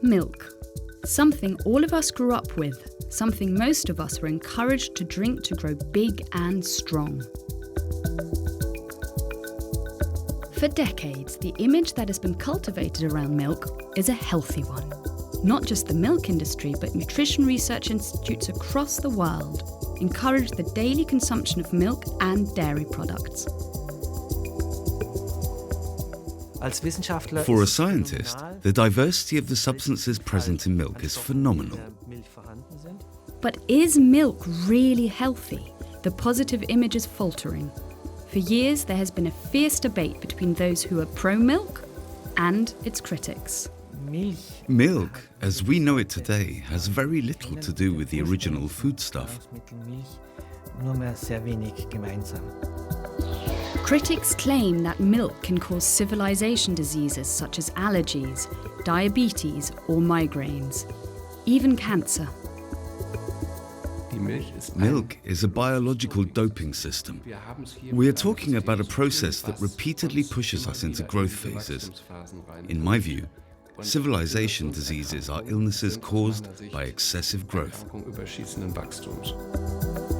Milk. Something all of us grew up with, something most of us were encouraged to drink to grow big and strong. For decades, the image that has been cultivated around milk is a healthy one. Not just the milk industry, but nutrition research institutes across the world encourage the daily consumption of milk and dairy products. For a scientist, the diversity of the substances present in milk is phenomenal. But is milk really healthy? The positive image is faltering. For years, there has been a fierce debate between those who are pro-milk and its critics. Milk, as we know it today, has very little to do with the original foodstuff. Critics claim that milk can cause civilization diseases such as allergies, diabetes or migraines, even cancer. Milk is a biological doping system. We are talking about a process that repeatedly pushes us into growth phases. In my view, civilization diseases are illnesses caused by excessive growth.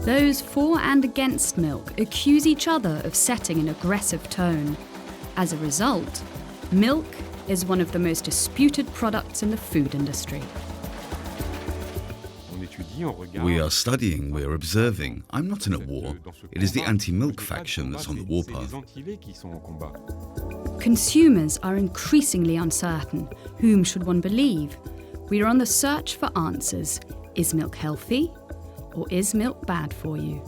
Those for and against milk accuse each other of setting an aggressive tone. As a result, milk is one of the most disputed products in the food industry. We are studying, we are observing. I'm not in a war. It is the anti-milk faction that's on the warpath. Consumers are increasingly uncertain. Whom should one believe? We are on the search for answers. Is milk healthy? Or is milk bad for you?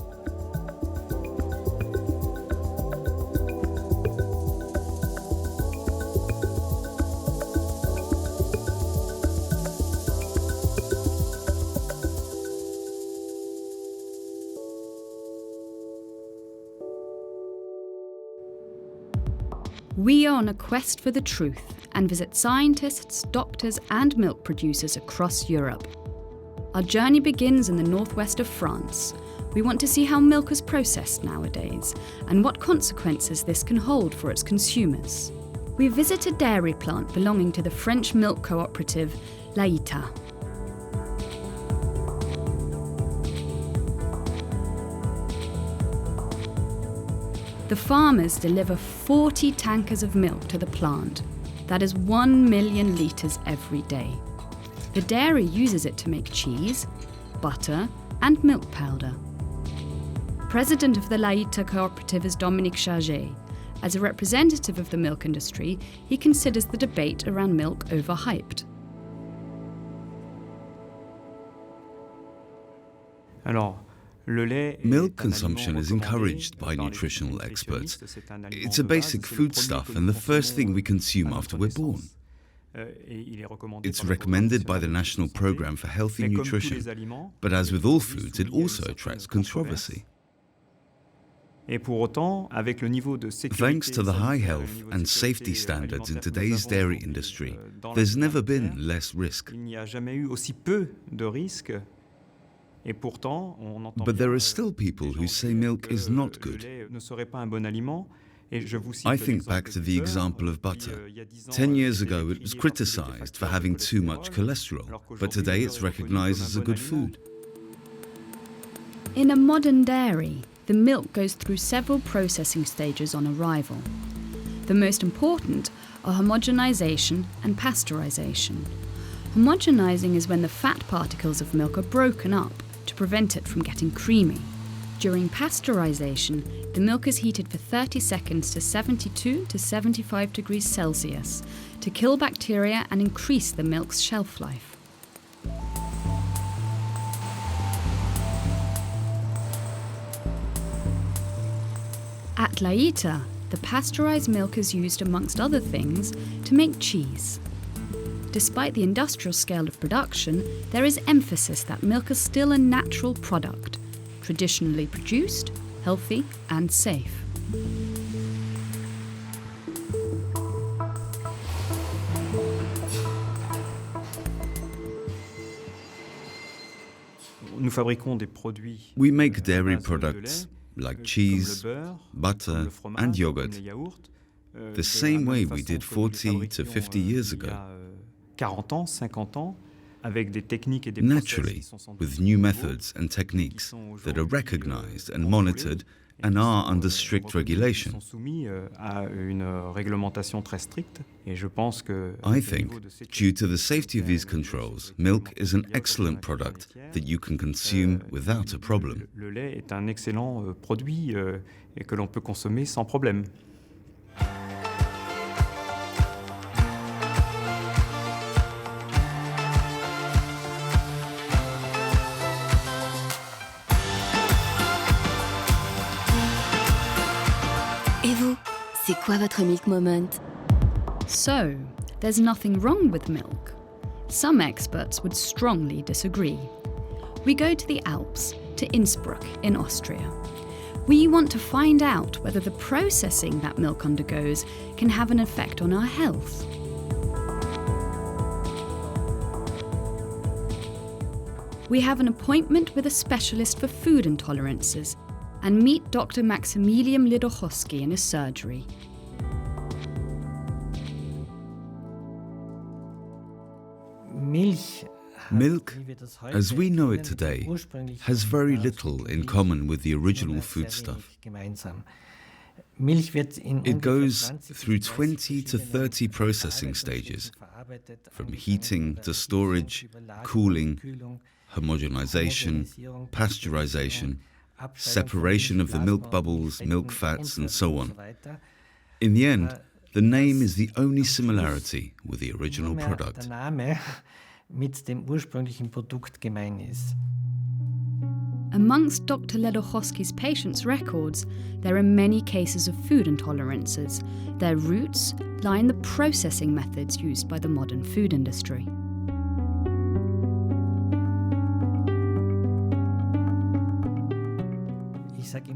We are on a quest for the truth and visit scientists, doctors and milk producers across Europe. Our journey begins in the northwest of France. We want to see how milk is processed nowadays and what consequences this can hold for its consumers. We visit a dairy plant belonging to the French milk cooperative Lactose. The farmers deliver 40 tankers of milk to the plant. That is 1 million litres every day. The dairy uses it to make cheese, butter and milk powder. President of the Lactose cooperative is Dominique Charget. As a representative of the milk industry, he considers the debate around milk overhyped. Milk consumption is encouraged by nutritional experts. It's a basic foodstuff and the first thing we consume after we're born. It's recommended by the National Programme for Healthy Nutrition, but as with all foods, it also attracts controversy. Thanks to the high health and safety standards in today's dairy industry, there's never been less risk. But there are still people who say milk is not good. I think back to the example of butter. 10 years ago it was criticized for having too much cholesterol, but today it's recognized as a good food. In a modern dairy, the milk goes through several processing stages on arrival. The most important are homogenization and pasteurization. Homogenizing is when the fat particles of milk are broken up to prevent it from getting creamy. During pasteurization, the milk is heated for 30 seconds to 72 to 75 degrees Celsius to kill bacteria and increase the milk's shelf life. At Lactose, the pasteurized milk is used amongst other things to make cheese. Despite the industrial scale of production, there is emphasis that milk is still a natural product, traditionally produced, healthy and safe. We make dairy products like cheese, butter and yogurt the same way we did 40 to 50 years ago. Naturally, with new methods and techniques that are recognized and monitored and are under strict regulation. I think, due to the safety of these controls, milk is an excellent product that you can consume without a problem. Le lait est un excellent produit que l'on peut consommer sans problème. Et vous, c'est quoi votre milk moment? So, there's nothing wrong with milk. Some experts would strongly disagree. We go to the Alps, to Innsbruck in Austria. We want to find out whether the processing that milk undergoes can have an effect on our health. We have an appointment with a specialist for food intolerances and meet Dr. Maximilian Lidochowski in his surgery. Milk, as we know it today, has very little in common with the original foodstuff. It goes through 20 to 30 processing stages, from heating to storage, cooling, homogenization, pasteurization, separation of the milk bubbles, milk fats, and so on. In the end, the name is the only similarity with the original product. Amongst Dr. Ledochowski's patients' records, there are many cases of food intolerances. Their roots lie in the processing methods used by the modern food industry.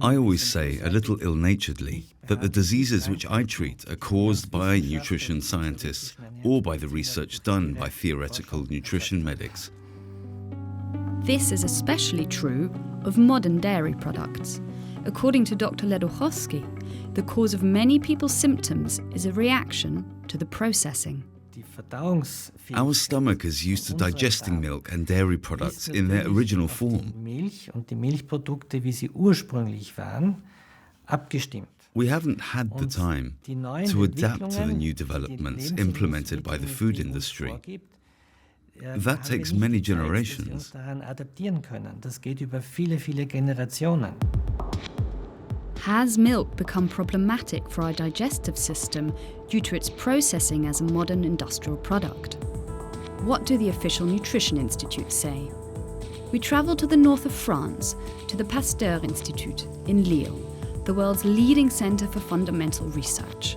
I always say, a little ill-naturedly, that the diseases which I treat are caused by nutrition scientists or by the research done by theoretical nutrition medics. This is especially true of modern dairy products. According to Dr. Ledochowski, the cause of many people's symptoms is a reaction to the processing. Our stomach is used to digesting milk and dairy products in their original form. We haven't had the time to adapt to the new developments implemented by the food industry. That takes many generations. Has milk become problematic for our digestive system due to its processing as a modern industrial product? What do the official nutrition institutes say? We travel to the north of France, to the Pasteur Institute in Lille, the world's leading centre for fundamental research.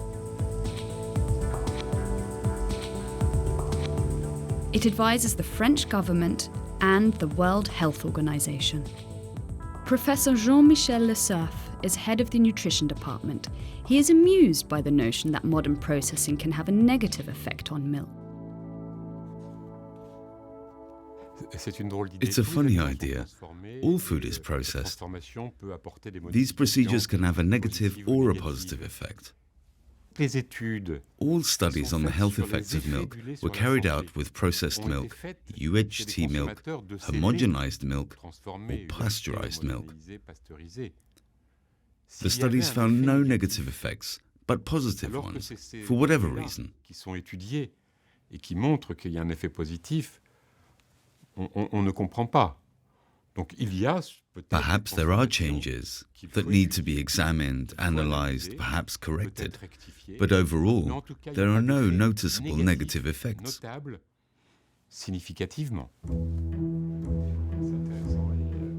It advises the French government and the World Health Organization. Professor Jean-Michel Le Cerf is head of the nutrition department. He is amused by the notion that modern processing can have a negative effect on milk. It's a funny idea. All food is processed. These procedures can have a negative or a positive effect. All studies on the health effects of milk were carried out with processed milk, UHT milk, homogenized milk, or pasteurized milk. The studies found no negative effects, but positive ones, for whatever reason. Perhaps there are changes that need to be examined, analyzed, perhaps corrected. But overall, there are no noticeable negative effects.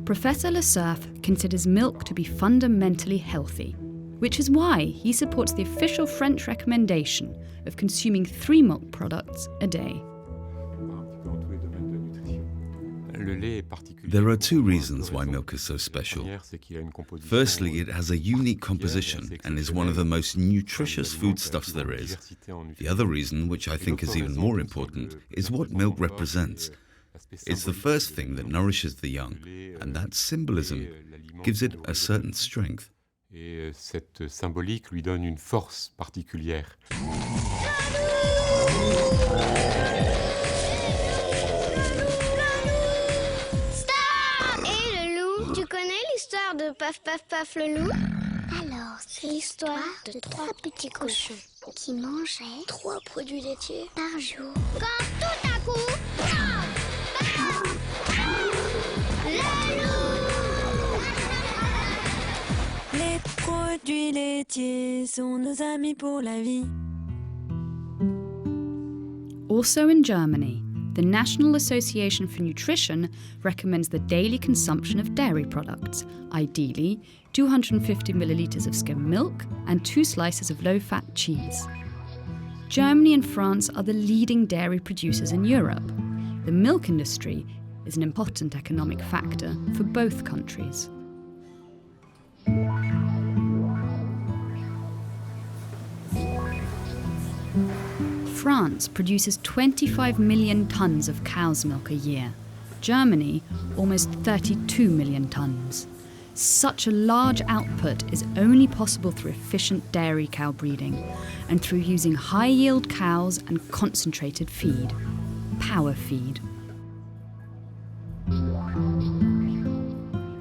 Professor Le Cerf considers milk to be fundamentally healthy, which is why he supports the official French recommendation of consuming 3 milk products a day. There are 2 reasons why milk is so special. Firstly, it has a unique composition and is one of the most nutritious foodstuffs there is. The other reason, which I think is even more important, is what milk represents. It's the first thing that nourishes the young, and that symbolism gives it a certain strength. Et cette symbolique lui donne une force particulière. paf paf paf le loup? Alors, c'est l'histoire de 3 petits cochons qui mangeaient 3 produits laitiers par jour. Quand tout à coup, le loup! Les produits laitiers sont nos amis pour la vie. Also in Germany, the National Association for Nutrition recommends the daily consumption of dairy products, ideally 250 millilitres of skim milk and 2 slices of low-fat cheese. Germany and France are the leading dairy producers in Europe. The milk industry is an important economic factor for both countries. France produces 25 million tonnes of cow's milk a year. Germany, almost 32 million tonnes. Such a large output is only possible through efficient dairy cow breeding and through using high-yield cows and concentrated feed, power feed.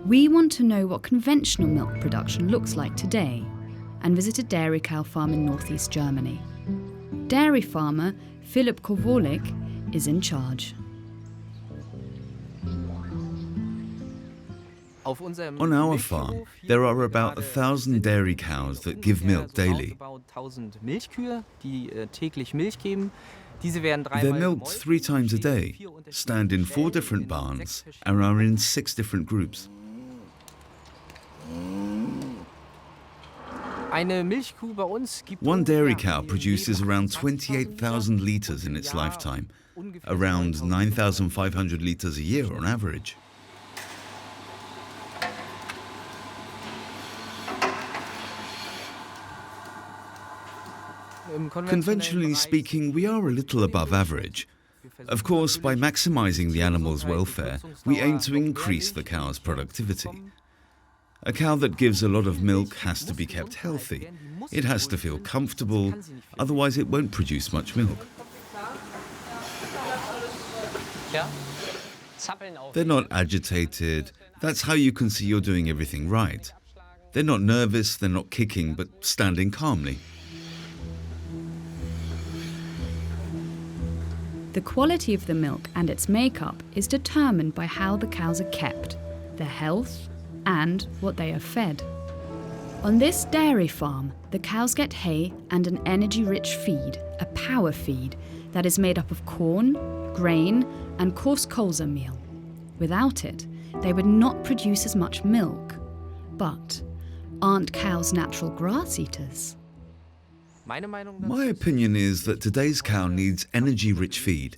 We want to know what conventional milk production looks like today and visit a dairy cow farm in northeast Germany. Dairy farmer Philip Kowolik is in charge. On our farm, there are about 1,000 dairy cows that give milk daily. They're milked 3 times a day, stand in 4 different barns, and are in 6 different groups. One dairy cow produces around 28,000 litres in its lifetime, around 9,500 litres a year on average. Conventionally speaking, we are a little above average. Of course, by maximising the animal's welfare, we aim to increase the cow's productivity. A cow that gives a lot of milk has to be kept healthy. It has to feel comfortable, otherwise it won't produce much milk. They're not agitated. That's how you can see you're doing everything right. They're not nervous, they're not kicking, but standing calmly. The quality of the milk and its makeup is determined by how the cows are kept, their health, and what they are fed. On this dairy farm, the cows get hay and an energy-rich feed, a power feed, that is made up of corn, grain, and coarse colza meal. Without it, they would not produce as much milk. But aren't cows natural grass eaters? My opinion is that today's cow needs energy-rich feed.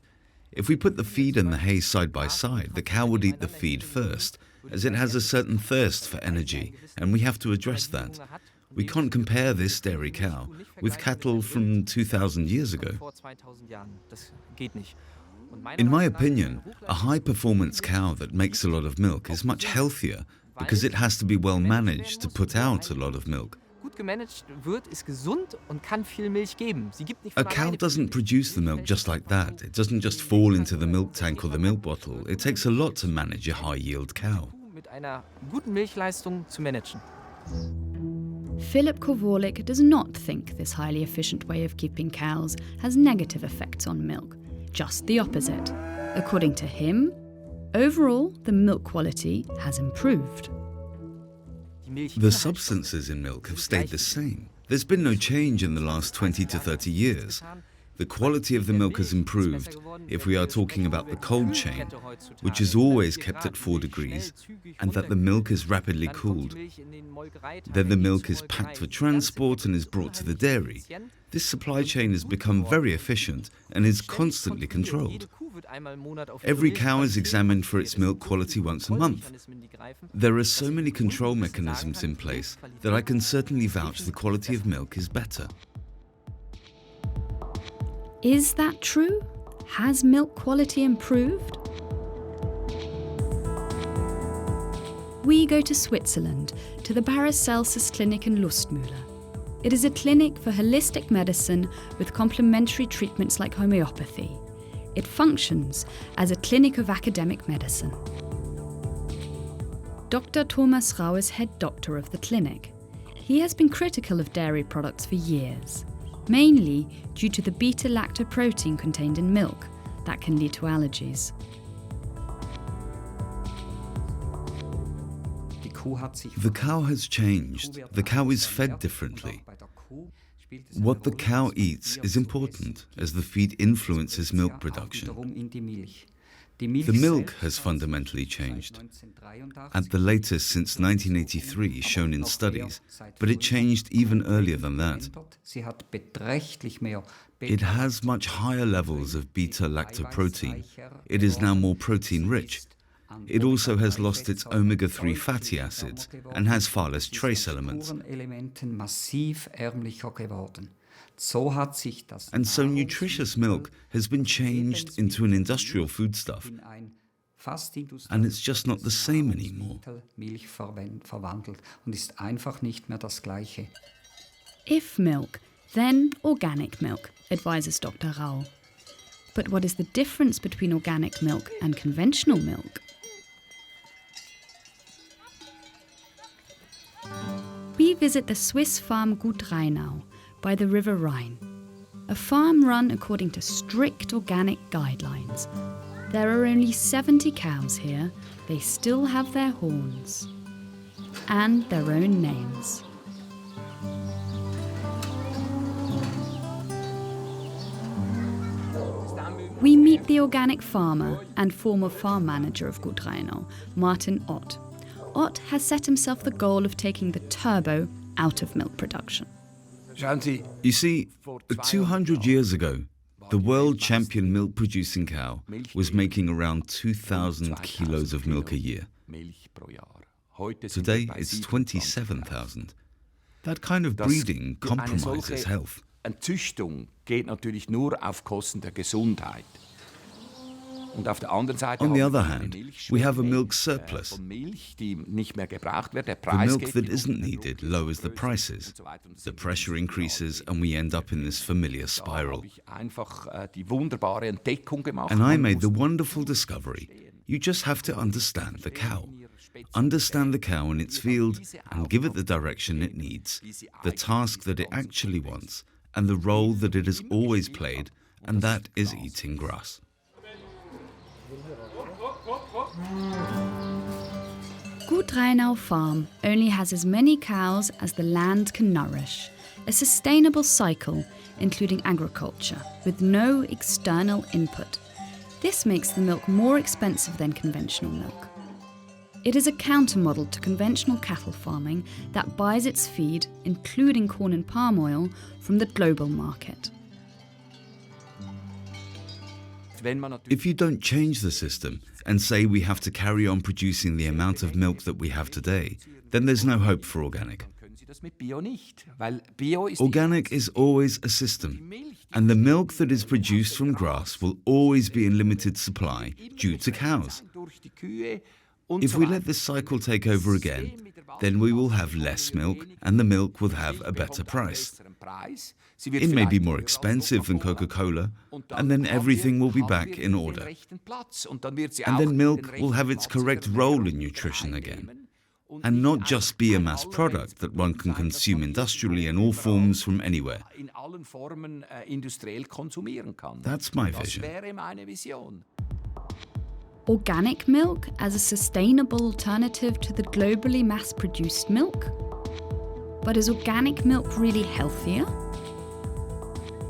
If we put the feed and the hay side by side, the cow would eat the feed first, as it has a certain thirst for energy, and we have to address that. We can't compare this dairy cow with cattle from 2,000 years ago. In my opinion, a high-performance cow that makes a lot of milk is much healthier because it has to be well managed to put out a lot of milk. A cow doesn't produce the milk just like that. It doesn't just fall into the milk tank or the milk bottle. It takes a lot to manage a high-yield cow. Philip Kowolik does not think this highly efficient way of keeping cows has negative effects on milk, just the opposite. According to him, overall, the milk quality has improved. The substances in milk have stayed the same. There's been no change in the last 20 to 30 years. The quality of the milk has improved if we are talking about the cold chain, which is always kept at 4 degrees, and that the milk is rapidly cooled. Then the milk is packed for transport and is brought to the dairy. This supply chain has become very efficient and is constantly controlled. Every cow is examined for its milk quality once a month. There are so many control mechanisms in place that I can certainly vouch the quality of milk is better. Is that true? Has milk quality improved? We go to Switzerland, to the Paracelsus Clinic in Lustmühle. It is a clinic for holistic medicine with complementary treatments like homeopathy. It functions as a clinic of academic medicine. Dr. Thomas Rau is head doctor of the clinic. He has been critical of dairy products for years, mainly due to the beta-lactoprotein contained in milk that can lead to allergies. The cow has changed. The cow is fed differently. What the cow eats is important, as the feed influences milk production. The milk has fundamentally changed, at the latest since 1983 shown in studies, but it changed even earlier than that. It has much higher levels of beta-lactoprotein. It is now more protein-rich. It also has lost its omega-3 fatty acids and has far less trace elements. And so nutritious milk has been changed into an industrial foodstuff, and it's just not the same anymore. If milk, then organic milk, advises Dr. Rau. But what is the difference between organic milk and conventional milk? We visit the Swiss farm Gut Rheinau by the River Rhine, a farm run according to strict organic guidelines. There are only 70 cows here. They still have their horns and their own names. We meet the organic farmer and former farm manager of Gut Rheinau, Martin Ott. Ott has set himself the goal of taking the turbo out of milk production. You see, 200 years ago, the world champion milk-producing cow was making around 2,000 kilos of milk a year. Today, it's 27,000. That kind of breeding compromises health. Züchtung geht natürlich nur auf Kosten der Gesundheit. On the other hand, we have a milk surplus. The milk that isn't needed lowers the prices. The pressure increases and we end up in this familiar spiral. And I made the wonderful discovery. You just have to understand the cow. Understand the cow in its field and give it the direction it needs, the task that it actually wants, and the role that it has always played, and that is eating grass. Gut Rheinau Farm only has as many cows as the land can nourish, a sustainable cycle including agriculture with no external input. This makes the milk more expensive than conventional milk. It is a countermodel to conventional cattle farming that buys its feed, including corn and palm oil, from the global market. If you don't change the system and say we have to carry on producing the amount of milk that we have today, then there's no hope for organic. Organic is always a system, and the milk that is produced from grass will always be in limited supply due to cows. If we let this cycle take over again, then we will have less milk and the milk will have a better price. It may be more expensive than Coca-Cola, and then everything will be back in order. And then milk will have its correct role in nutrition again, and not just be a mass product that one can consume industrially in all forms from anywhere. That's my vision. Organic milk as a sustainable alternative to the globally mass-produced milk? But is organic milk really healthier?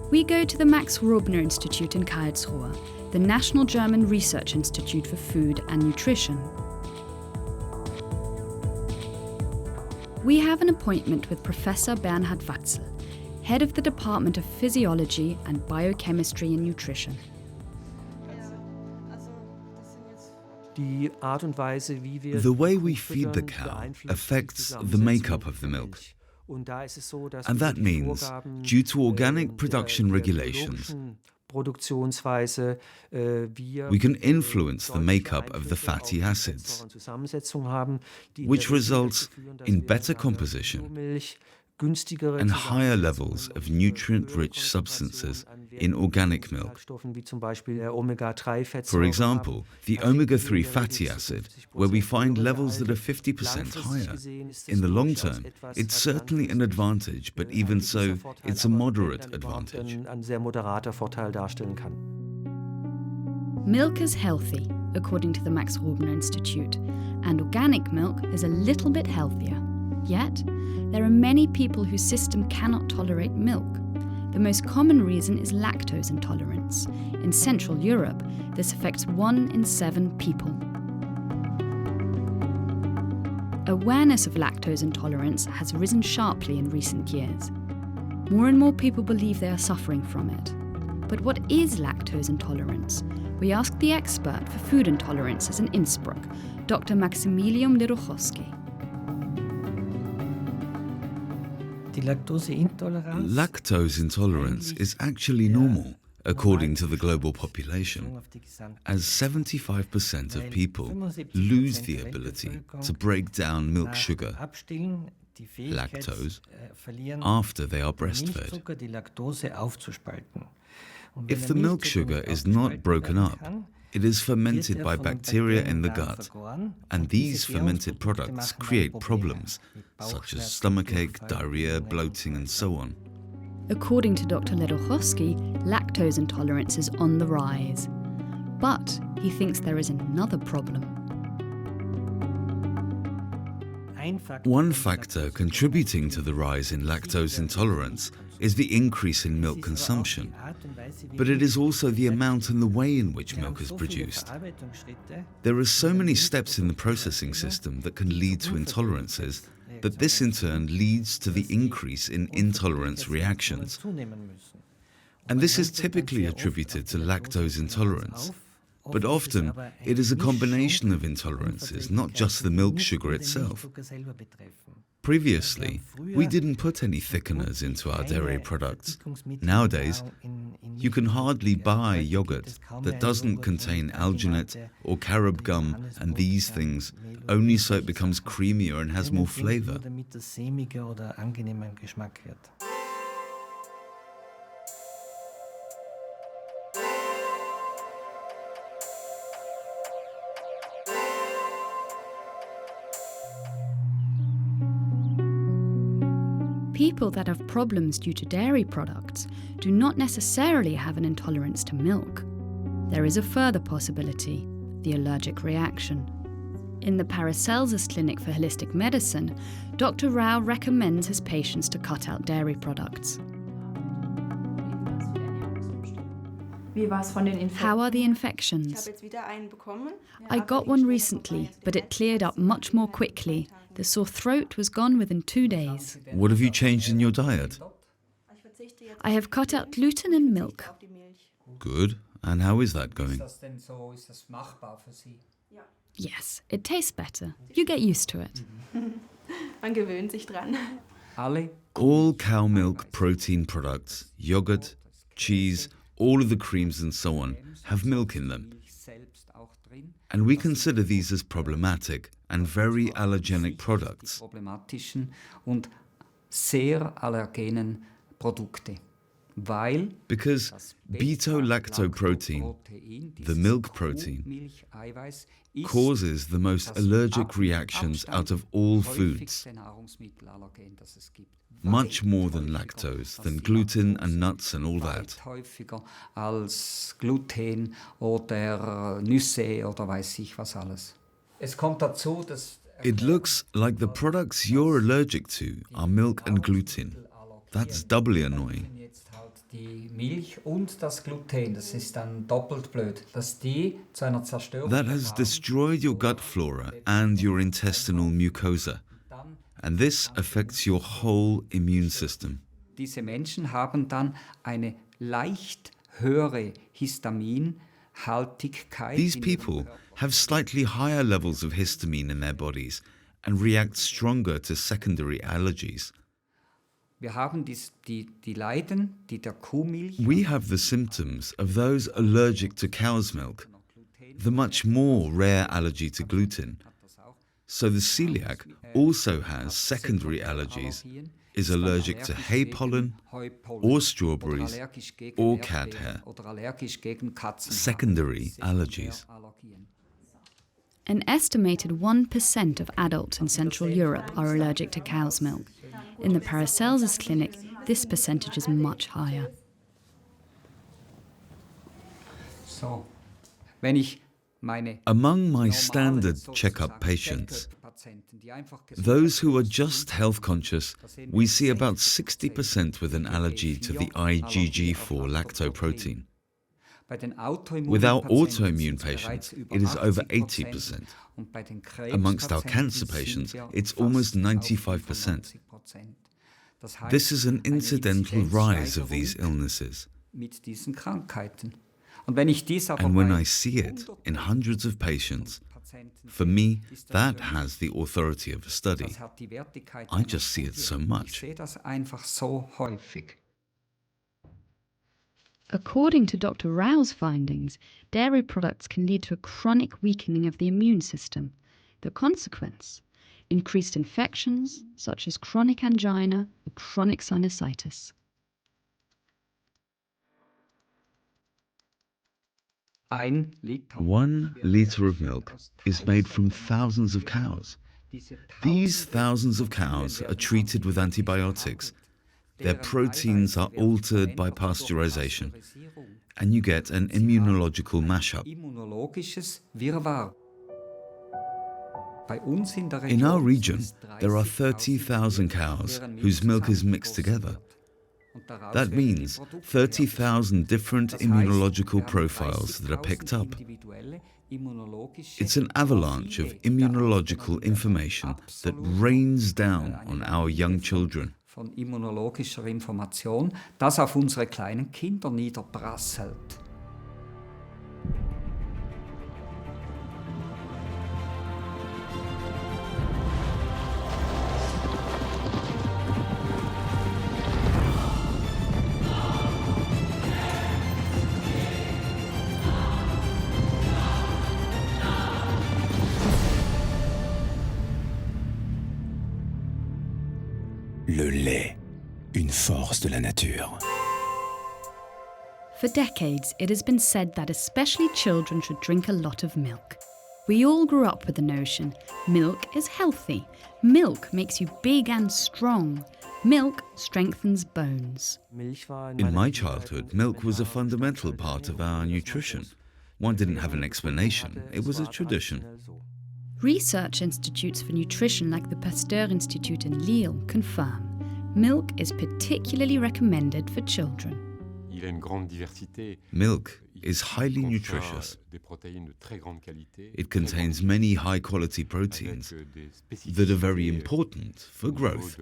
We go to the Max Rubner Institute in Karlsruhe, the National German Research Institute for Food and Nutrition. We have an appointment with Professor Bernhard Watzel, head of the Department of Physiology and Biochemistry in Nutrition. The way we feed the cow affects the makeup of the milk. And that means, due to organic production regulations, we can influence the makeup of the fatty acids, which results in better composition and higher levels of nutrient-rich substances in organic milk. For example, the omega-3 fatty acid, where we find levels that are 50% higher. In the long term, it's certainly an advantage, but even so, it's a moderate advantage. Milk is healthy, according to the Max Rubner Institute, and organic milk is a little bit healthier. Yet, there are many people whose system cannot tolerate milk. The most common reason is lactose intolerance. In Central Europe, this affects 1 in 7 people. Awareness of lactose intolerance has risen sharply in recent years. More and more people believe they are suffering from it. But what is lactose intolerance? We asked the expert for food intolerances in Innsbruck, Dr. Maximilian Lirochowski. Lactose intolerance is actually normal, according to the global population, as 75% of people lose the ability to break down milk sugar, lactose, after they are breastfed. If the milk sugar is not broken up, it is fermented by bacteria in the gut, and these fermented products create problems, such as stomachache, diarrhea, bloating, and so on. According to Dr. Lirochowski, lactose intolerance is on the rise. But he thinks there is another problem. One factor contributing to the rise in lactose intolerance is the increase in milk consumption, but it is also the amount and the way in which milk is produced. There are so many steps in the processing system that can lead to intolerances that this in turn leads to the increase in intolerance reactions. And this is typically attributed to lactose intolerance. But often, it is a combination of intolerances, not just the milk sugar itself. Previously, we didn't put any thickeners into our dairy products. Nowadays, you can hardly buy yogurt that doesn't contain alginate or carob gum and these things, only so it becomes creamier and has more flavor. People that have problems due to dairy products do not necessarily have an intolerance to milk. There is a further possibility, the allergic reaction. In the Paracelsus Clinic for Holistic Medicine, Dr. Rao recommends his patients to cut out dairy products. How are the infections? I got one recently, but it cleared up much more quickly. The sore throat was gone within 2 days. What have you changed in your diet? I have cut out gluten and milk. Good. And how is that going? Yes, it tastes better. You get used to it. All cow milk protein products, yogurt, cheese, all of the creams and so on, have milk in them. And we consider these as problematic and very allergenic products. Because beta-lactoprotein, the milk protein, causes the most allergic reactions out of all foods, much more than lactose, than gluten and nuts and all that. It looks like the products you're allergic to are milk and gluten. That's doubly annoying. That has destroyed your gut flora and your intestinal mucosa. And this affects your whole immune system. Diese Menschen haben dann eine leicht höhere Histaminhaltigkeit. These people have slightly higher levels of histamine in their bodies and react stronger to secondary allergies. Wir haben die Leiden, die der Kuhmilch. We have the symptoms of those allergic to cow's milk, the much more rare allergy to gluten. So the celiac also has secondary allergies, is allergic to hay pollen or strawberries or cat hair. Secondary allergies. An estimated 1% of adults in Central Europe are allergic to cow's milk. In the Paracelsus clinic, this percentage is much higher. Among my standard checkup patients, those who are just health conscious, we see about 60% with an allergy to the IgG4 lactoprotein. With our autoimmune patients, it is over 80%. Amongst our cancer patients, it's almost 95%. This is an incidental rise of these illnesses. And when I see it in hundreds of patients, for me, that has the authority of a study. I just see it so much. According to Dr. Rao's findings, dairy products can lead to a chronic weakening of the immune system. The consequence? Increased infections, such as chronic angina or chronic sinusitis. One litre of milk is made from thousands of cows. These thousands of cows are treated with antibiotics. Their proteins are altered by pasteurization, and you get an immunological mashup. In our region, there are 30,000 cows whose milk is mixed together. That means 30,000 different immunological profiles that are picked up. It's an avalanche of immunological information that rains down on our young children. Von immunologischer Information, das auf unsere kleinen Kinder niederprasselt. Le lait, une force de la nature. For decades, it has been said that especially children should drink a lot of milk. We all grew up with the notion, milk is healthy. Milk makes you big and strong. Milk strengthens bones. In my childhood, milk was a fundamental part of our nutrition. One didn't have an explanation, it was a tradition. Research institutes for nutrition like the Pasteur Institute in Lille confirm milk is particularly recommended for children. Milk is highly nutritious. It contains many high-quality proteins that are very important for growth.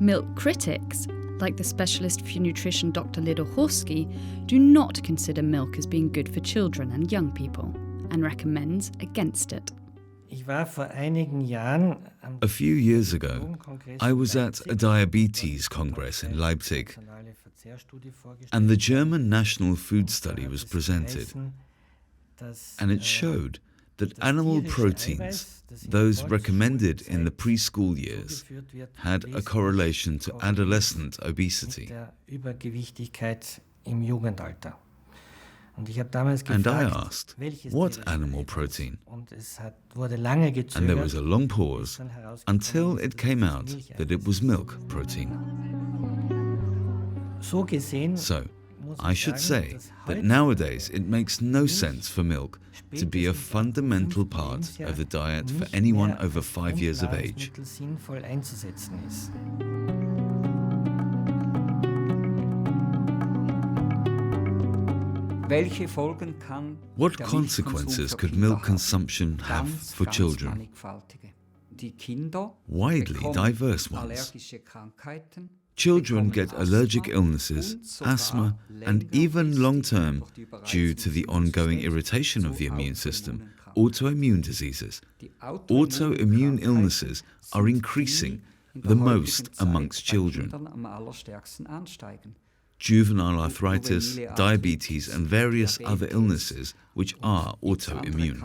Milk critics, like the specialist for nutrition Dr. Lidochowski, do not consider milk as being good for children and young people, and recommends against it. A few years ago, I was at a diabetes congress in Leipzig, and the German National Food Study was presented, and it showed that animal proteins, those recommended in the preschool years, had a correlation to adolescent obesity. And I asked, what animal protein? And there was a long pause until it came out that it was milk protein. So, I should say that nowadays it makes no sense for milk to be a fundamental part of the diet for anyone over 5 years of age. What consequences could milk consumption have for children? Widely diverse ones. Children get allergic illnesses, asthma, and even long-term, due to the ongoing irritation of the immune system, autoimmune diseases. Autoimmune illnesses are increasing the most amongst children. Juvenile arthritis, diabetes, and various other illnesses which are autoimmune.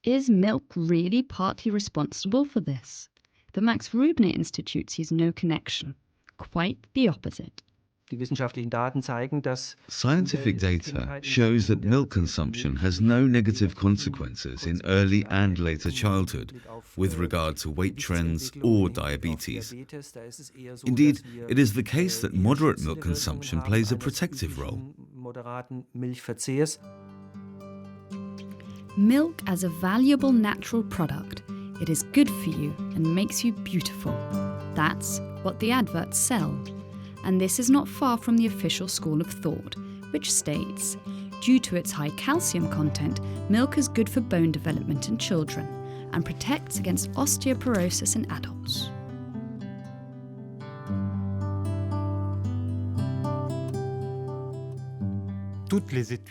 Is milk really partly responsible for this? The Max Rubner Institute sees no connection. Quite the opposite. Scientific data shows that milk consumption has no negative consequences in early and later childhood with regard to weight trends or diabetes. Indeed, it is the case that moderate milk consumption plays a protective role. Milk as a valuable natural product. It is good for you and makes you beautiful. That's what the adverts sell. And this is not far from the official school of thought, which states, due to its high calcium content, milk is good for bone development in children and protects against osteoporosis in adults.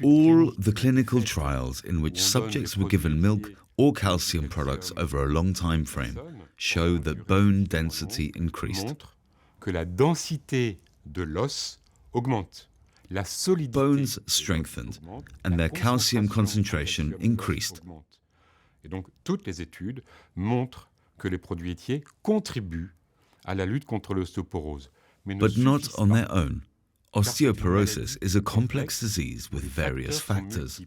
All the clinical trials in which subjects were given milk or calcium products over a long time frame show that bone density increased. Bones strengthened and their calcium concentration increased. Et donc, toutes les études montrent que les produits laitiers contribuent à la lutte contre l'ostéoporose. But not on their own. Osteoporosis is a complex disease with various factors.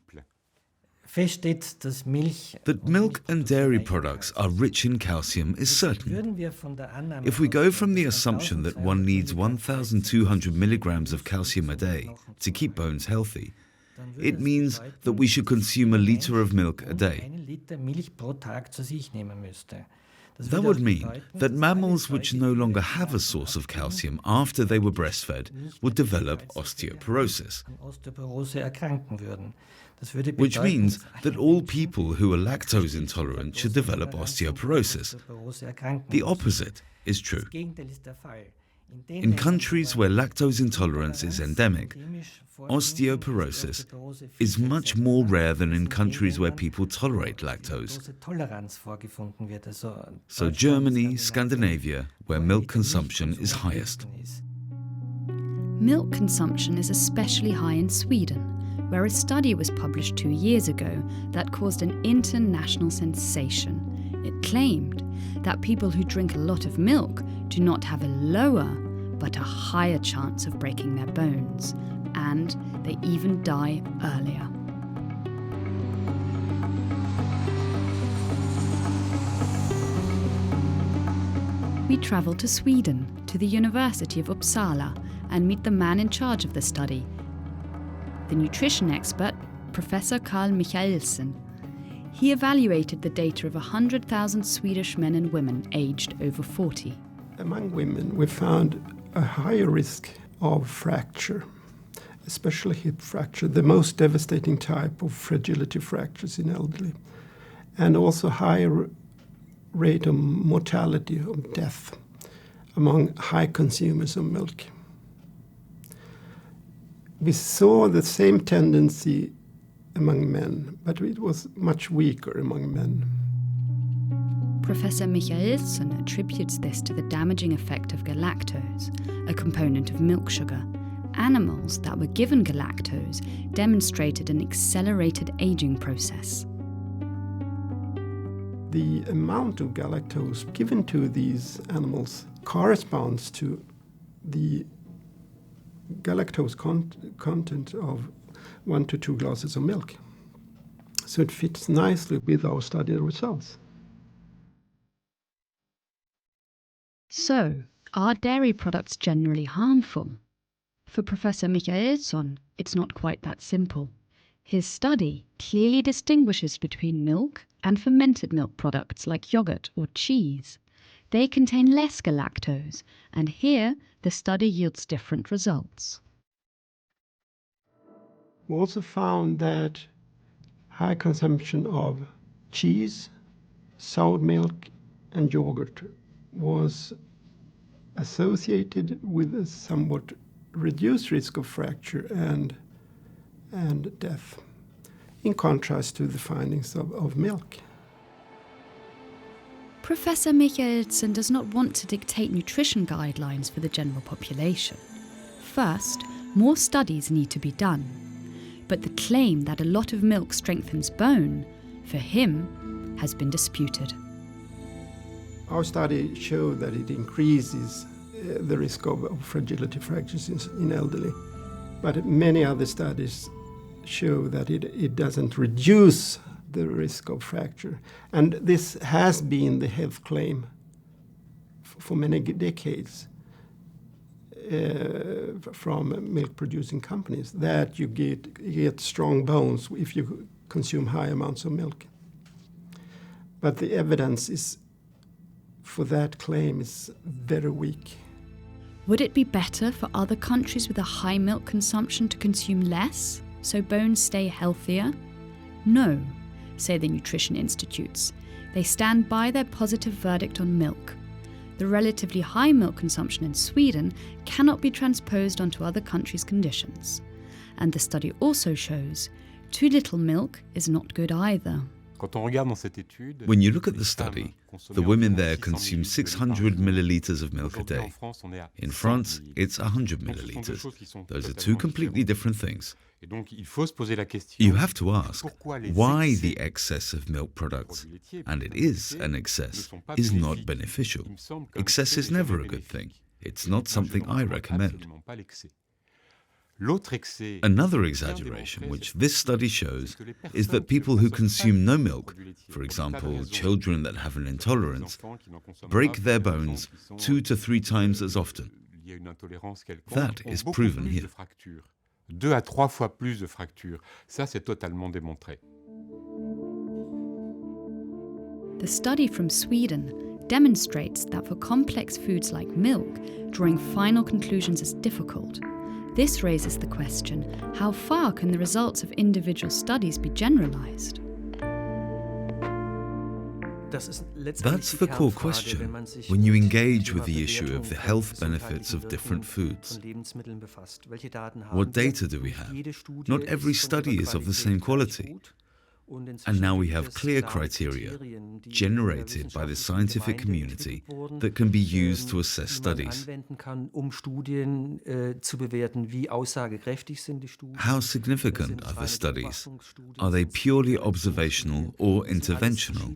That milk and dairy products are rich in calcium is certain. If we go from the assumption that one needs 1,200 milligrams of calcium a day to keep bones healthy, it means that we should consume a liter of milk a day. That would mean that mammals which no longer have a source of calcium after they were breastfed would develop osteoporosis. Which means that all people who are lactose intolerant should develop osteoporosis. The opposite is true. In countries where lactose intolerance is endemic, osteoporosis is much more rare than in countries where people tolerate lactose. So Germany, Scandinavia, where milk consumption is highest. Milk consumption is especially high in Sweden, where a study was published 2 years ago that caused an international sensation. It claimed that people who drink a lot of milk do not have a lower, but a higher chance of breaking their bones, and they even die earlier. We travel to Sweden, to the University of Uppsala, and meet the man in charge of the study, the nutrition expert, Professor Carl Michaelsen. He evaluated the data of 100,000 Swedish men and women aged over 40. Among women, we found a higher risk of fracture, especially hip fracture, the most devastating type of fragility fractures in elderly, and also higher rate of mortality, of death, among high consumers of milk. We saw the same tendency among men, but it was much weaker among men. Professor Michaelsen attributes this to the damaging effect of galactose, a component of milk sugar. Animals that were given galactose demonstrated an accelerated aging process. The amount of galactose given to these animals corresponds to the galactose content of 1 to 2 glasses of milk. So it fits nicely with our study results. So, are dairy products generally harmful? For Professor Michaelsen, it's not quite that simple. His study clearly distinguishes between milk and fermented milk products like yogurt or cheese. They contain less galactose, and here the study yields different results. We also found that high consumption of cheese, sour milk, and yogurt was associated with a somewhat reduced risk of fracture and death, in contrast to the findings of milk. Professor Michaelsen does not want to dictate nutrition guidelines for the general population. First, more studies need to be done. But the claim that a lot of milk strengthens bone, for him, has been disputed. Our study showed that it increases the risk of fragility fractures in elderly. But many other studies show that it doesn't reduce the risk of fracture. And this has been the health claim for many decades from milk-producing companies, that you get strong bones if you consume high amounts of milk. But the evidence for that claim is very weak. Would it be better for other countries with a high milk consumption to consume less, so bones stay healthier? No, say the nutrition institutes. They stand by their positive verdict on milk. The relatively high milk consumption in Sweden cannot be transposed onto other countries' conditions. And the study also shows too little milk is not good either. When you look at the study, the women there consume 600 milliliters of milk a day. In France, it's 100 milliliters. Those are two completely different things. You have to ask why the excess of milk products, and it is an excess, is not beneficial. Excess is never a good thing. It's not something I recommend. Another exaggeration which this study shows is that people who consume no milk, for example children that have an intolerance, break their bones 2 to 3 times as often. That is proven here. 2 à 3 fois plus de fractures. Ça, c'est totalement démontré. The study from Sweden demonstrates that for complex foods like milk, drawing final conclusions is difficult. This raises the question, how far can the results of individual studies be generalized? That's the core question when you engage with the issue of the health benefits of different foods. What data do we have? Not every study is of the same quality. And now we have clear criteria generated by the scientific community that can be used to assess studies. How significant are the studies? Are they purely observational or interventional?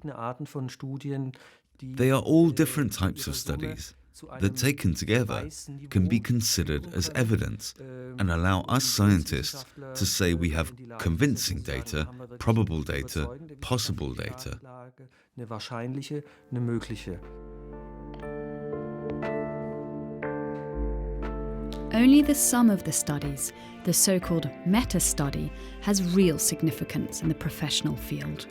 They are all different types of studies that, taken together, can be considered as evidence and allow us scientists to say we have convincing data, probable data, possible data. Only the sum of the studies, the so-called meta-study, has real significance in the professional field.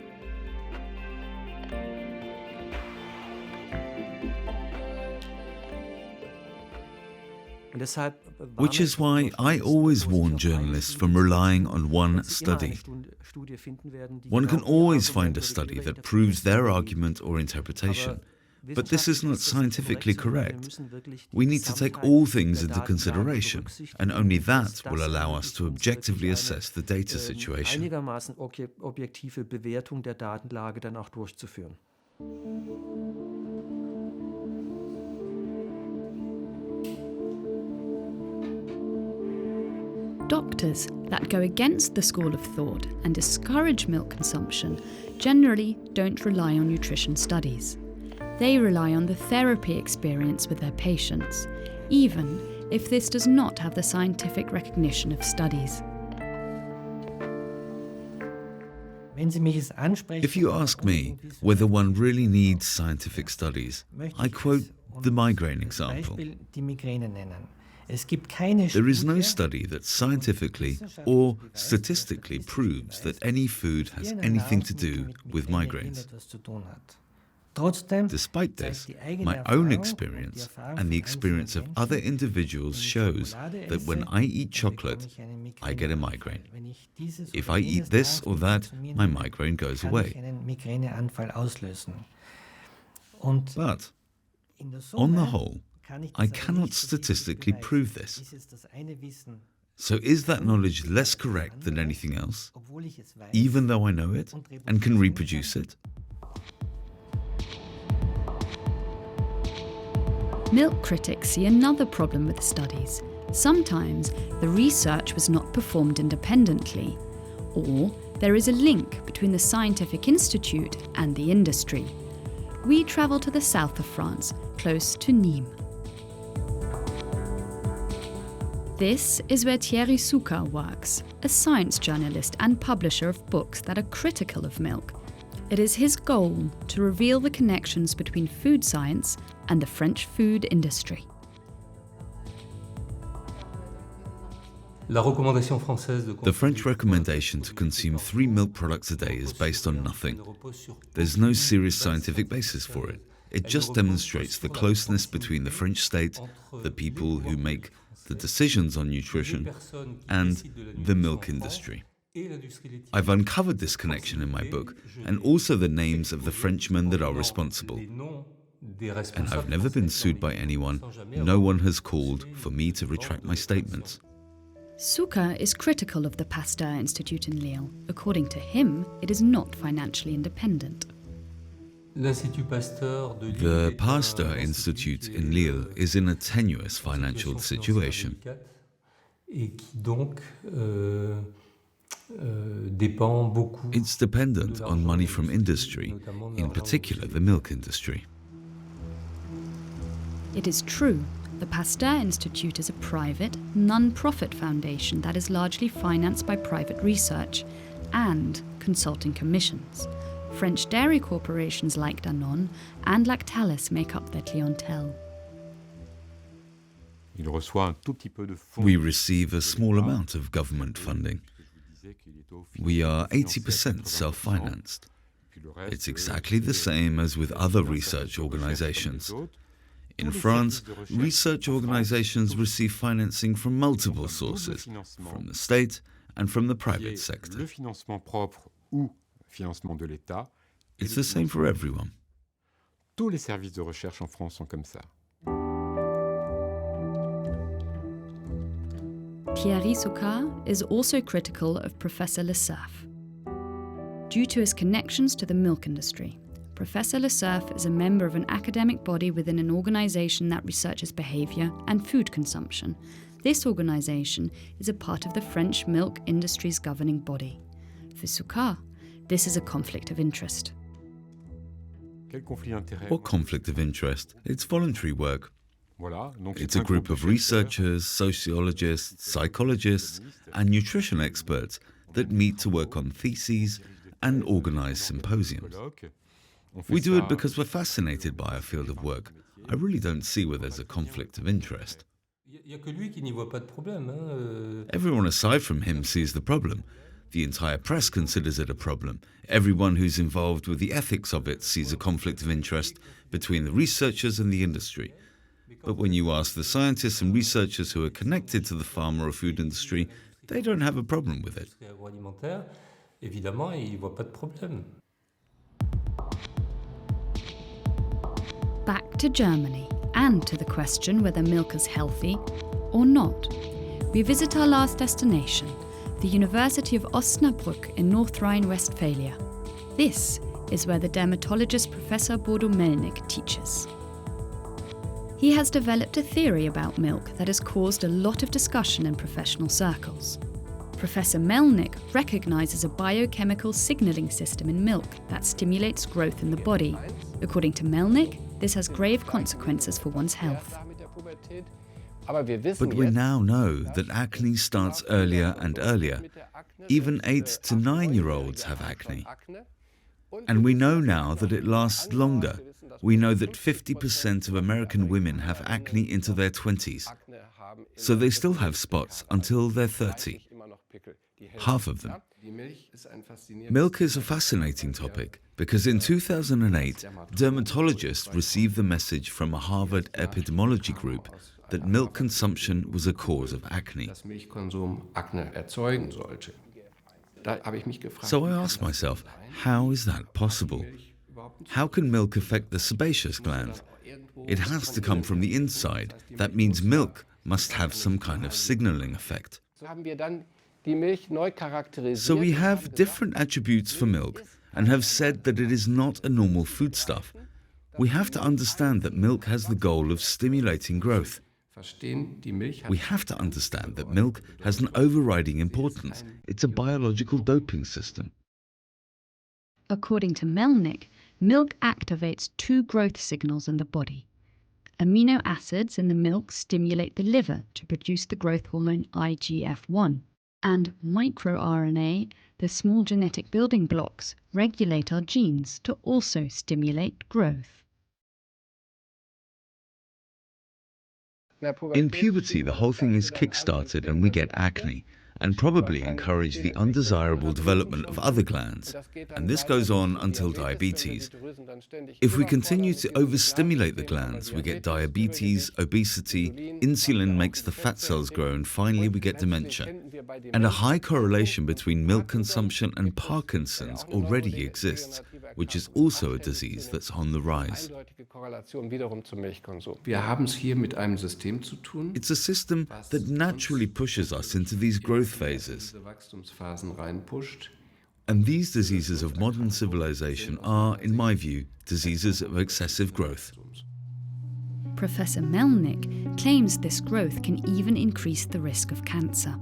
Which is why I always warn journalists from relying on one study. One can always find a study that proves their argument or interpretation, but this is not scientifically correct. We need to take all things into consideration, and only that will allow us to objectively assess the data situation. Doctors that go against the school of thought and discourage milk consumption generally don't rely on nutrition studies. They rely on the therapy experience with their patients, even if this does not have the scientific recognition of studies. If you ask me whether one really needs scientific studies, I quote the migraine example. There is no study that scientifically or statistically proves that any food has anything to do with migraines. Despite this, my own experience and the experience of other individuals shows that when I eat chocolate, I get a migraine. If I eat this or that, my migraine goes away. But, on the whole, I cannot statistically prove this. So is that knowledge less correct than anything else, even though I know it and can reproduce it? Milk critics see another problem with the studies. Sometimes the research was not performed independently, or there is a link between the scientific institute and the industry. We travel to the south of France, close to Nîmes. This is where Thierry Souka works, a science journalist and publisher of books that are critical of milk. It is his goal to reveal the connections between food science and the French food industry. The French recommendation to consume 3 milk products a day is based on nothing. There's no serious scientific basis for it. It just demonstrates the closeness between the French state, the people who make the decisions on nutrition, and the milk industry. I've uncovered this connection in my book, and also the names of the Frenchmen that are responsible. And I've never been sued by anyone. No one has called for me to retract my statements. Souka is critical of the Pasteur Institute in Lille. According to him, it is not financially independent. The Pasteur Institute in Lille is in a tenuous financial situation. It's dependent on money from industry, in particular the milk industry. It is true, the Pasteur Institute is a private, non-profit foundation that is largely financed by private research and consulting commissions. French dairy corporations like Danone and Lactose make up their clientele. We receive a small amount of government funding. We are 80% self-financed. It's exactly the same as with other research organizations. In France, research organizations receive financing from multiple sources, from the state and from the private sector. It's the same for everyone. Tous les services de recherche en France sont comme ça. Thierry Souka is also critical of Professor Le Cerf. Due to his connections to the milk industry, Professor Le Cerf is a member of an academic body within an organization that researches behavior and food consumption. This organization is a part of the French milk industry's governing body. For Souka, this is a conflict of interest. What conflict of interest? It's voluntary work. It's a group of researchers, sociologists, psychologists, and nutrition experts that meet to work on theses and organize symposiums. We do it because we're fascinated by our field of work. I really don't see where there's a conflict of interest. Everyone aside from him sees the problem. The entire press considers it a problem. Everyone who's involved with the ethics of it sees a conflict of interest between the researchers and the industry. But when you ask the scientists and researchers who are connected to the pharma or food industry, they don't have a problem with it. Back to Germany, and to the question whether milk is healthy or not. We visit our last destination, the University of Osnabrück in North Rhine-Westphalia. This is where the dermatologist Professor Bodo Melnick teaches. He has developed a theory about milk that has caused a lot of discussion in professional circles. Professor Melnick recognizes a biochemical signaling system in milk that stimulates growth in the body. According to Melnick, this has grave consequences for one's health. But we now know that acne starts earlier and earlier. Even 8 to 9-year-olds have acne. And we know now that it lasts longer. We know that 50% of American women have acne into their 20s. So they still have spots until they're 30. Half of them. Milk is a fascinating topic because in 2008, dermatologists received the message from a Harvard epidemiology group that milk consumption was a cause of acne. So I asked myself, how is that possible? How can milk affect the sebaceous gland? It has to come from the inside. That means milk must have some kind of signaling effect. So we have different attributes for milk and have said that it is not a normal foodstuff. We have to understand that milk has the goal of stimulating growth. We have to understand that milk has an overriding importance. It's a biological doping system. According to Melnick, milk activates two growth signals in the body. Amino acids in the milk stimulate the liver to produce the growth hormone IGF-1, and microRNA, the small genetic building blocks, regulate our genes to also stimulate growth. In puberty, the whole thing is kick-started and we get acne, and probably encourage the undesirable development of other glands. And this goes on until diabetes. If we continue to overstimulate the glands, we get diabetes, obesity, insulin makes the fat cells grow, and finally we get dementia. And a high correlation between milk consumption and Parkinson's already exists, which is also a disease that's on the rise. It's a system that naturally pushes us into these growth phases. And these diseases of modern civilization are, in my view, diseases of excessive growth. Professor Melnick claims this growth can even increase the risk of cancer.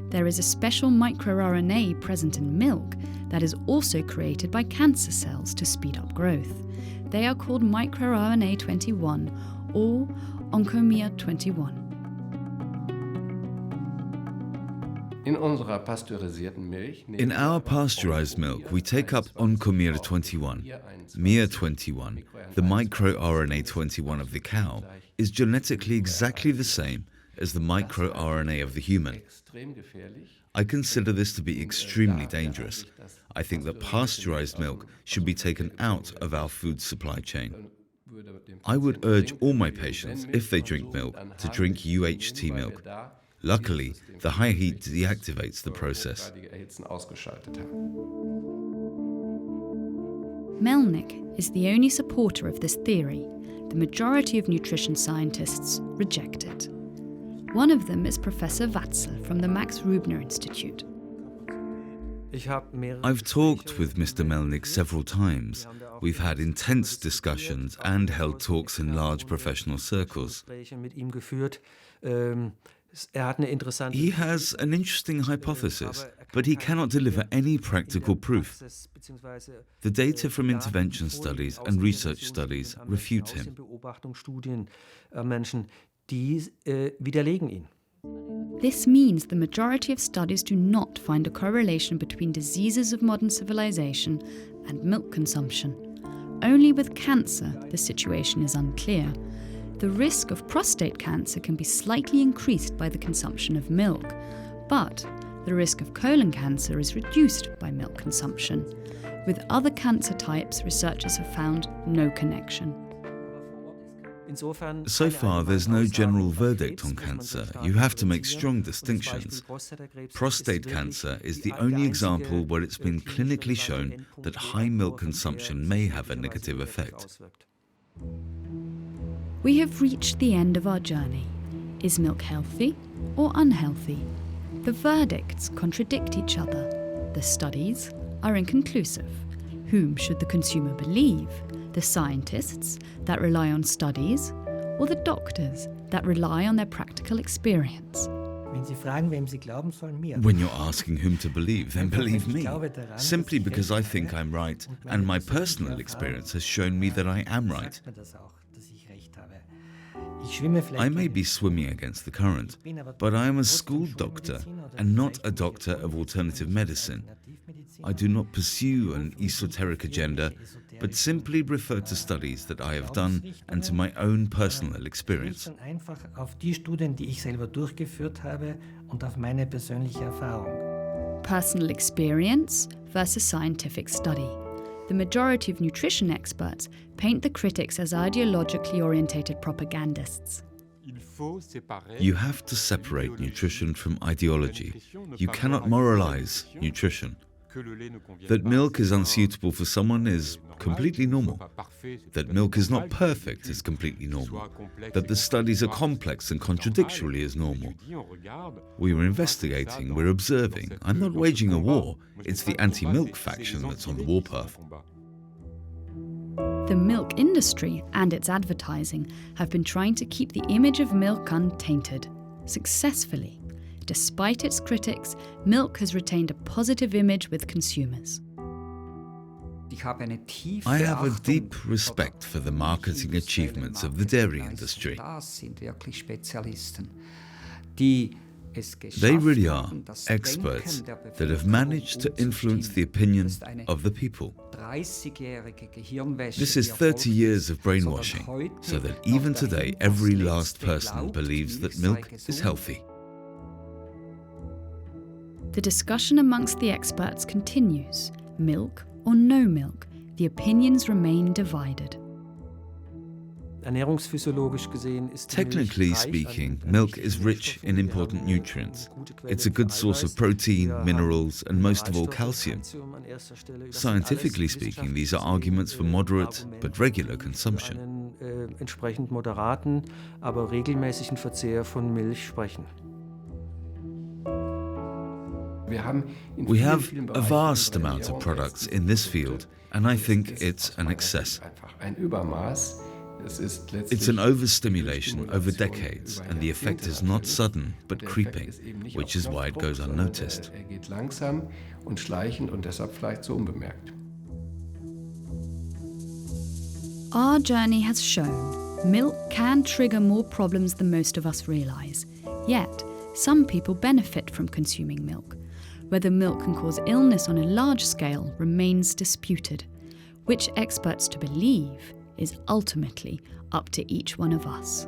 There is a special microRNA present in milk that is also created by cancer cells to speed up growth. They are called microRNA 21 or oncomere 21. In our pasteurized milk, we take up oncomere 21. Mere 21, the microRNA 21 of the cow, is genetically exactly the same as the microRNA of the human. I consider this to be extremely dangerous. I think that pasteurized milk should be taken out of our food supply chain. I would urge all my patients, if they drink milk, to drink UHT milk. Luckily, the high heat deactivates the process. Melnick is the only supporter of this theory. The majority of nutrition scientists reject it. One of them is Professor Watzel from the Max Rubner Institute. I've talked with Mr. Melnick several times. We've had intense discussions and held talks in large professional circles. He has an interesting hypothesis, but he cannot deliver any practical proof. The data from intervention studies and research studies refute him. This means the majority of studies do not find a correlation between diseases of modern civilization and milk consumption. Only with cancer, the situation is unclear. The risk of prostate cancer can be slightly increased by the consumption of milk, but the risk of colon cancer is reduced by milk consumption. With other cancer types, researchers have found no connection. So far, there's no general verdict on cancer. You have to make strong distinctions. Prostate cancer is the only example where it's been clinically shown that high milk consumption may have a negative effect. We have reached the end of our journey. Is milk healthy or unhealthy? The verdicts contradict each other. The studies are inconclusive. Whom should the consumer believe? The scientists that rely on studies, or the doctors that rely on their practical experience? When you're asking whom to believe, then believe me. Simply because I think I'm right, and my personal experience has shown me that I am right. I may be swimming against the current, but I am a school doctor and not a doctor of alternative medicine. I do not pursue an esoteric agenda, but simply refer to studies that I have done and to my own personal experience. Personal experience versus scientific study. The majority of nutrition experts paint the critics as ideologically orientated propagandists. You have to separate nutrition from ideology. You cannot moralize nutrition. That milk is unsuitable for someone is completely normal. That milk is not perfect is completely normal. That the studies are complex and contradictory is normal. We are investigating, we're observing. I'm not waging a war. It's the anti-milk faction that's on the warpath. The milk industry and its advertising have been trying to keep the image of milk untainted, successfully. Despite its critics, milk has retained a positive image with consumers. I have a deep respect for the marketing achievements of the dairy industry. They really are experts that have managed to influence the opinion of the people. This is 30 years of brainwashing, so that even today every last person believes that milk is healthy. The discussion amongst the experts continues. Milk or no milk, the opinions remain divided. Technically speaking, milk is rich in important nutrients. It's a good source of protein, minerals, and most of all calcium. Scientifically speaking, these are arguments for moderate but regular consumption. We have a vast amount of products in this field, and I think it's an excess. It's an overstimulation over decades, and the effect is not sudden but creeping, which is why it goes unnoticed. Our journey has shown milk can trigger more problems than most of us realise. Yet, some people benefit from consuming milk. Whether milk can cause illness on a large scale remains disputed. Which experts to believe is ultimately up to each one of us.